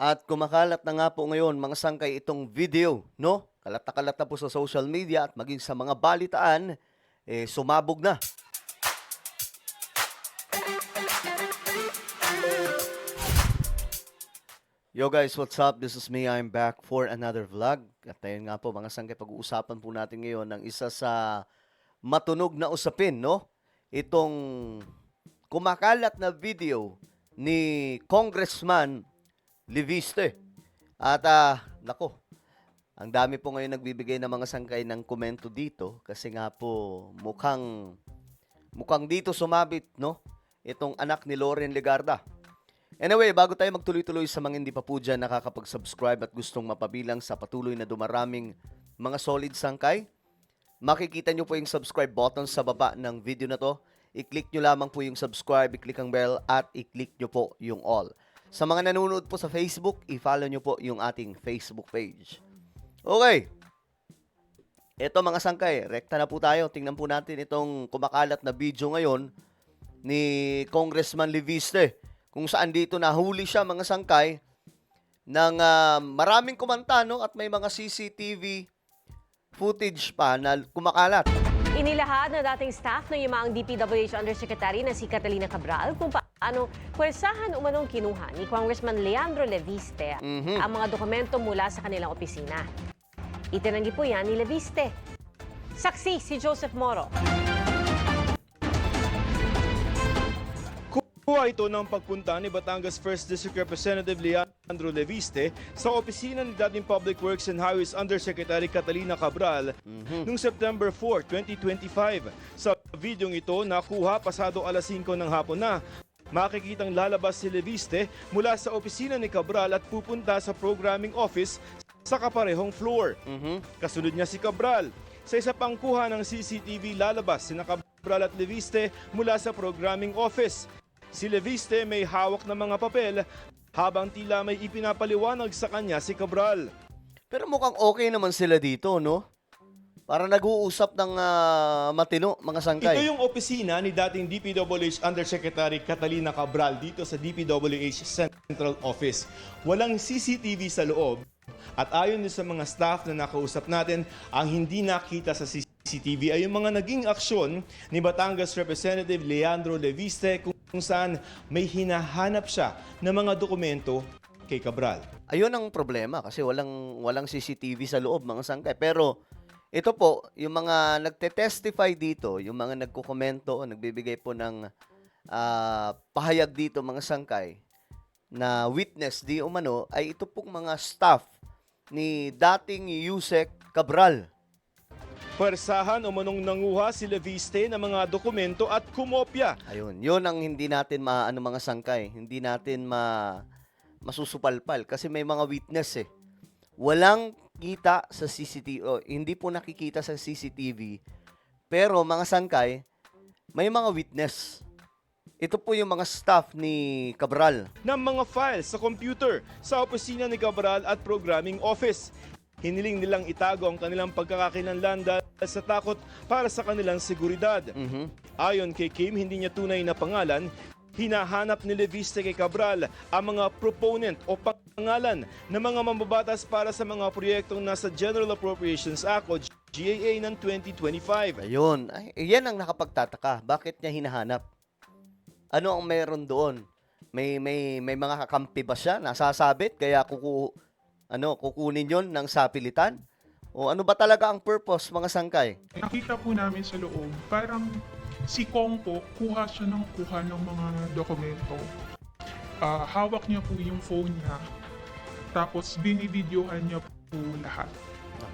At kumakalat na nga po ngayon mga sangkay itong video, no? Kalat na kalat na po sa social media at maging sa mga balitaan, sumabog na. Yo guys, what's up? This is me. I'm back for another vlog. At ayun nga po mga sangkay, pag-uusapan po natin ngayon ng isa sa matunog na usapin, no? Itong kumakalat na video ni Congressman Leviste. At nako, ang dami po ngayon nagbibigay ng mga sangkay ng komento dito kasi nga po mukhang dito sumabit, no? Itong anak ni Loren Legarda. Anyway, bago tayo magtuloy-tuloy sa mga hindi pa po dyan nakakapag-subscribe at gustong mapabilang sa patuloy na dumaraming mga solid sangkay, makikita nyo po yung subscribe button sa baba ng video na to. I-click nyo lamang po yung subscribe, i-click ang bell at i-click nyo po yung all. Sa mga nanonood po sa Facebook, i-follow nyo po yung ating Facebook page. Okay. Ito mga sangkay, rekta na po tayo. Tingnan po natin itong kumakalat na video ngayon ni Congressman Leviste. Kung saan dito nahuli siya mga sangkay ng maraming kumanta, no? At may mga CCTV footage pa na kumakalat. Inilahad na dating staff ng yumaang DPWH Undersecretary na si Catalina Cabral kung paano pwersahan umanong kinuha ni Congressman Leandro Leviste ang mga dokumento mula sa kanilang opisina. Itinanggi po yan ni Leviste. Saksi si Joseph Moro. Kuha ito ng pagpunta ni Batangas 1st District Representative Leandro Leviste sa opisina ni dating Public Works and Highways Undersecretary Catalina Cabral noong September 4, 2025. Sa videong ito, nakuha pasado alas 5 ng hapon na. Makikitang lalabas si Leviste mula sa opisina ni Cabral at pupunta sa programming office sa kaparehong floor. Kasunod niya si Cabral. Sa isa pang kuha ng CCTV, lalabas sina Cabral at Leviste mula sa programming office. Si Leviste may hawak na mga papel habang tila may ipinapaliwanag sa kanya si Cabral. Pero mukhang okay naman sila dito, no? Para nag-uusap ng matino, mga sangkay. Ito yung opisina ni dating DPWH Undersecretary Catalina Cabral dito sa DPWH Central Office. Walang CCTV sa loob at ayon sa mga staff na nakausap natin, ang hindi nakita sa CCTV ay yung mga naging aksyon ni Batangas Representative Leandro Leviste kung saan may hinahanap siya ng mga dokumento kay Cabral. Ayun ang problema kasi walang CCTV sa loob, mga sangkay. Pero ito po, yung mga nagte-testify dito, yung mga nagkukomento, nagbibigay po ng pahayag dito, mga sangkay, na witness di umano, ay ito pong mga staff ni dating Yusek Cabral. Pwersahan umanong nanguha si Leviste ng mga dokumento at kumopya. Ayun, yun ang hindi natin mga sangkay, hindi natin masusupalpal kasi may mga witness eh. Walang kita sa CCTV, hindi po nakikita sa CCTV, pero mga sangkay, may mga witness. Ito po yung mga staff ni Cabral. Ng mga files sa computer sa opisina ni Cabral at programming office. Hiniling nilang itago ang kanilang pagkakakilanlan dahil sa takot para sa kanilang seguridad. Ayon kay Kim, hindi niya tunay na pangalan, hinahanap ni Leviste kay Cabral ang mga proponent o pangalan ng mga mambabatas para sa mga proyektong nasa General Appropriations Act o GAA ng 2025. Ayun, yan ang nakapagtataka. Bakit niya hinahanap? Ano ang meron doon? May mga kakampi ba siya? Nasasabit? Kaya kukunin yon ng sapilitan? O ano ba talaga ang purpose, mga sangkay? Nakita po namin sa loob, parang si Kong po, kuha siya ng mga dokumento. Hawak niya po yung phone niya, tapos binibidyohan niya po lahat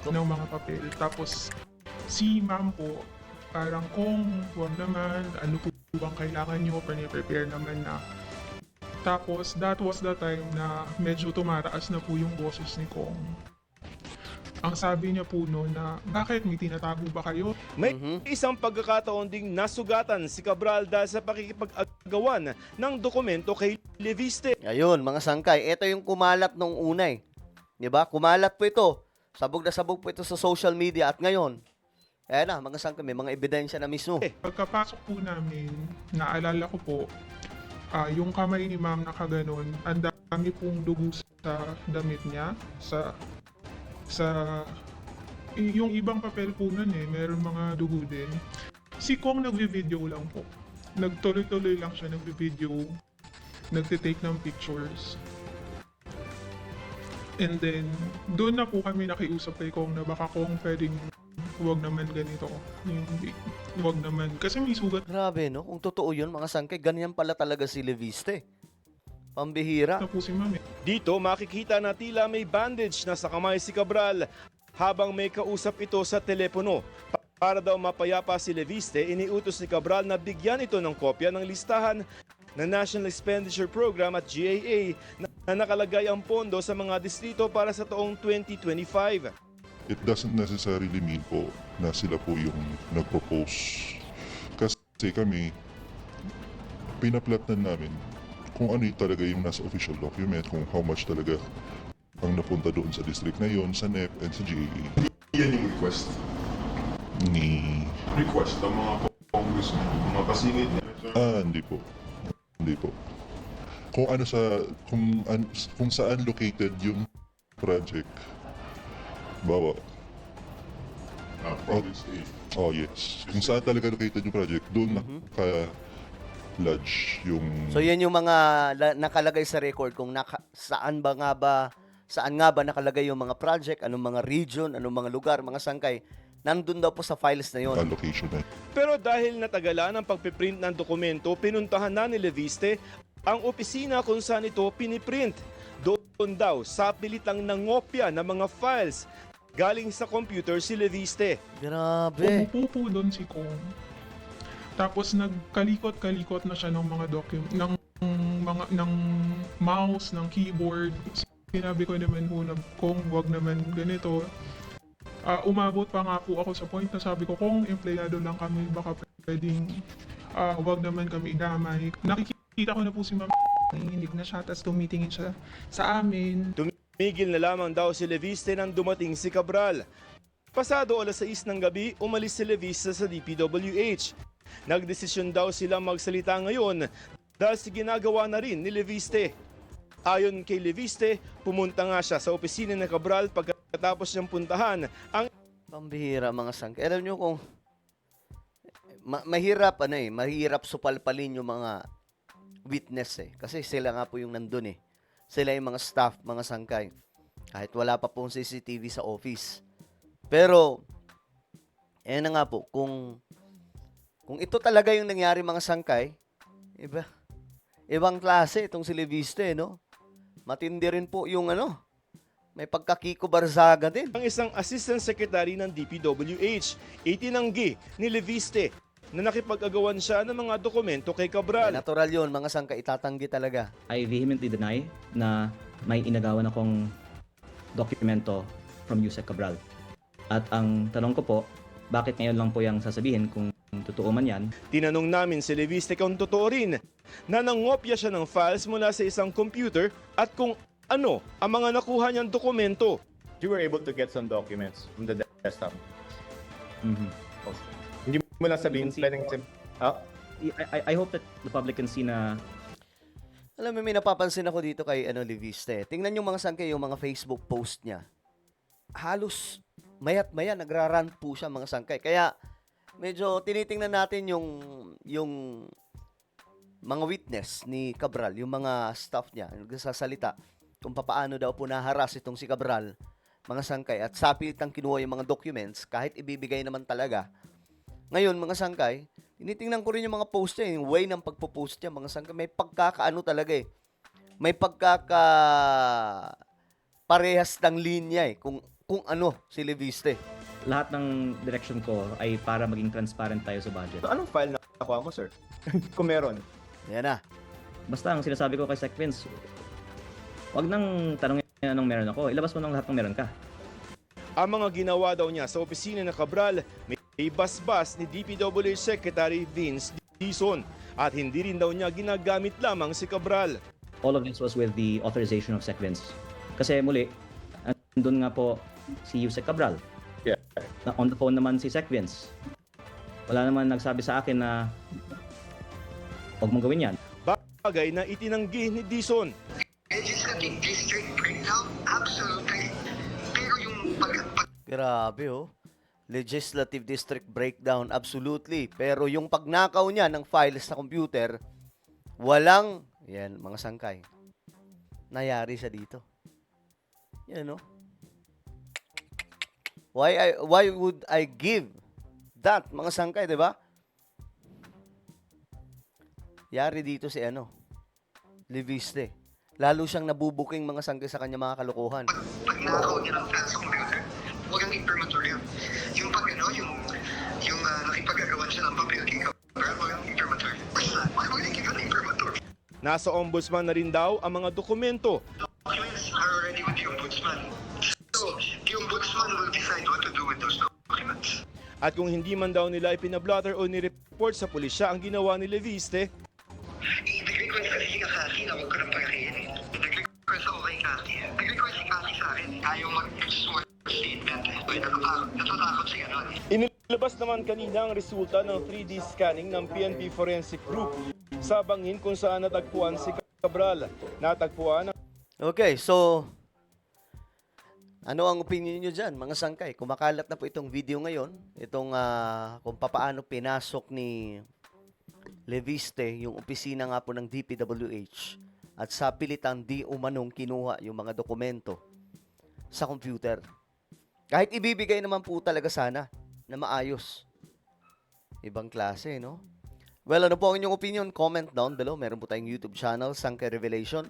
ng mga papel. Tapos si ma'am po, parang Kong, huwag naman, ano po bang kailangan niyo, prepare naman na. Tapos that was the time na medyo tumataas na po yung boses ni Kong. Ang sabi niya po noon na, bakit may tinatago ba kayo? May isang pagkakataon ding nasugatan si Cabral dahil sa pakikipag-agawan ng dokumento kay Leviste. Ayun, mga sangkay, ito yung kumalat nung unay. 'Di ba? Kumalat po ito. Sabog na sabog po ito sa social media at ngayon, ayan na, mga sangkay, may mga ebidensya na mismo. Pagkapasok po namin, naalala ko po, yung kamay ni ma'am nakaganon, ang dami pong dugo sa damit niya, yung ibang papel po nun meron mga dugo din. Si Kong nagvi-video lang po. Nagtuloy-tuloy lang siya nagvi-video, nagtitake ng pictures. And then, doon na po kami nakiusap kay Kong na baka Kong pwedeng huwag naman ganito. Huwag naman. Kasi may sugat Grabe, no? Kung totoo yun, mga sangkay, ganyan pala talaga si Leviste. Pambihira. na po si ma'am Dito makikita na tila may bandage na sa kamay si Cabral habang may kausap ito sa telepono. Para daw mapayapa si Leviste, iniutos ni Cabral na bigyan ito ng kopya ng listahan ng National Expenditure Program at GAA na nakalagay ang pondo sa mga distrito para sa taong 2025. It doesn't necessarily mean po na sila po yung nag-propose. Kasi kami, pinaplatnan namin kung ano yung talaga yung nasa official document, kung how much talaga ang napunta doon sa district na yon, sa NEP and sa GAA. Yan yung request. Request ng mga congressmen, mga kasingit niya. Hindi po. Hindi po. Kung ano kung saan located yung project. Bawa. Province A. Oh yes. Kung saan talaga located yung project, doon lodge yung So yan yung mga nakalagay sa record kung saan nga ba nakalagay yung mga project, anong mga region, anong mga lugar, mga sangkay. Nandun daw po sa files na yon. location na. Pero dahil natagalan ang pagpiprint ng dokumento, pinuntahan na ni Leviste ang opisina kung saan ito piniprint. Doon daw, sa pilit lang nangopya ng mga files galing sa computer si Leviste. Grabe. Umupo po doon si Kong. Tapos nagkalikot-kalikot na siya ng mga ng mouse, ng keyboard. Sinabi ko naman po na Kong, wag naman ganito. Umabot pa nga po ako sa point na sabi ko, Kong, empleyado lang kami, baka pwedeng wag naman kami idamay. Nakikita ko na po si ma'am, nanginginig na siya, tapos tumitingin siya sa amin. Tumigil na lamang daw si Leviste nang dumating si Cabral. Pasado alas 6 ng gabi, umalis si Leviste sa DPWH. Nagdesisyon daw sila magsalita ngayon dahil si ginagawa na rin ni Leviste. Ayon kay Leviste, pumunta nga siya sa opisina ng Cabral pagkatapos niyang puntahan ang Pambihira, mga sangkay. Alam nyo kung mahirap supalpalin yung mga witness Kasi sila nga po yung nandun Sila yung mga staff, mga sangkay. Kahit wala pa pong CCTV sa office. Pero, na nga po, kung ito talaga yung nangyari, mga sangkay, ibang klase itong si Leviste, no? Matindi rin po yung may pagkakiko Barzaga din. ang isang assistant secretary ng DPWH. Itinanggi ni Leviste na nakipag-agawan siya ng mga dokumento kay Cabral. Natural yun, mga sangkay, itatanggi talaga. I vehemently deny na may inagawan akong dokumento from Yusek Cabral. At ang tanong ko po, bakit ngayon lang po yung sasabihin kung totoo man yan? Tinanong namin si Leviste kung totoo rin na nangopya siya ng files mula sa isang computer at kung ano ang mga nakuha niyang dokumento. You were able to get some documents from the desktop. Mhm. Hindi mo lang sabihin, You can see- pwedeng I hope that the public can see na Alam mo, may napapansin ako dito kay Leviste. Tingnan yung mga sangkay, yung mga Facebook post niya. Halos mayat-maya nagrarant po siya, mga sangkay. Kaya medyo tinitingnan natin yung mga witness ni Cabral, yung mga staff niya, nagsasalita kung paano daw po naharas itong si Cabral, mga sangkay. At sa pilitang kinuha yung mga documents, kahit ibibigay naman talaga. Ngayon, mga sangkay, tinitingnan ko rin yung mga post niya, yung way ng pagpo-post niya, mga sangkay. May pagkakaano talaga May parehas ng linya kung ano si Leviste. lahat ng direction ko ay para maging transparent tayo sa budget. So, anong file na nakuha mo, sir? Kung meron. Yan na. Basta ang sinasabi ko kay Sec Vince, wag nang tanongin anong meron ako, ilabas mo ng lahat ng meron ka. Ang mga ginawa daw niya sa opisina ng Cabral may basbas ni DPWH Secretary Vince Dizon at hindi rin daw niya ginagamit lamang si Cabral. All of this was with the authorization of Sec Vince. Kasi muli, andun nga po si Yusek Cabral. Yeah. Na on the phone naman si Sec Vince. Wala naman nagsabi sa akin na huwag mong gawin yan. bagay na itinanggi ni Dizon. Legislative district breakdown? Absolutely. Pero yung Grabe oh. Legislative District Breakdown, absolutely. Pero yung pagnakaw niya ng files sa computer, walang, yan, mga sangkay. Nayari siya dito. Yan, no? Why would I give that, mga sangkay, di ba? Yari dito si Leviste. Lalo siyang nabubuking mga sangkay sa kanya mga kalokohan. pagnakaw niya ng files sa computer, huwag ang imprimatur yun. Yung pag yung nakipagagawan siya ng papel kay Cabral, huwag ang imprimatur. Huwag ang imprimatur. Nasa ombudsman na rin daw ang mga dokumento. Documents are already with the ombudsman. So, the ombudsman will decide what to do with those documents. At kung hindi man daw nila ipinablotter o nireport sa pulisya ang ginawa ni Leviste, I-request sa si Kaki na huwag ko nang pagahin. I-request ako kay Kaki. I-request si Kaki sa akin. Ayaw mag-sworn statement. Natatakot siya nun. inilabas naman kanina ang resulta ng 3D scanning ng PNP Forensic Group sa bangin kung saan natagpuan si Cabral. Natagpuan ang Okay, so ano ang opinion niyo dyan, mga sangkay? Kumakalat na po itong video ngayon, itong kung papaano pinasok ni Leviste yung opisina nga po ng DPWH at sa pilitan di umanong kinuha yung mga dokumento sa computer. Kahit ibibigay naman po talaga sana na maayos. Ibang klase, no? Well, ano po ang inyong opinion? Comment down below. Meron po tayong YouTube channel, Sangkay Revelation.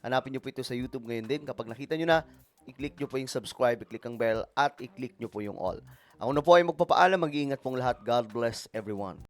Hanapin nyo po ito sa YouTube ngayon din. Kapag nakita nyo na, i-click nyo po yung subscribe, i-click ang bell, at i-click nyo po yung all. Ako na po ay magpapaalam. Mag-iingat pong lahat. God bless everyone.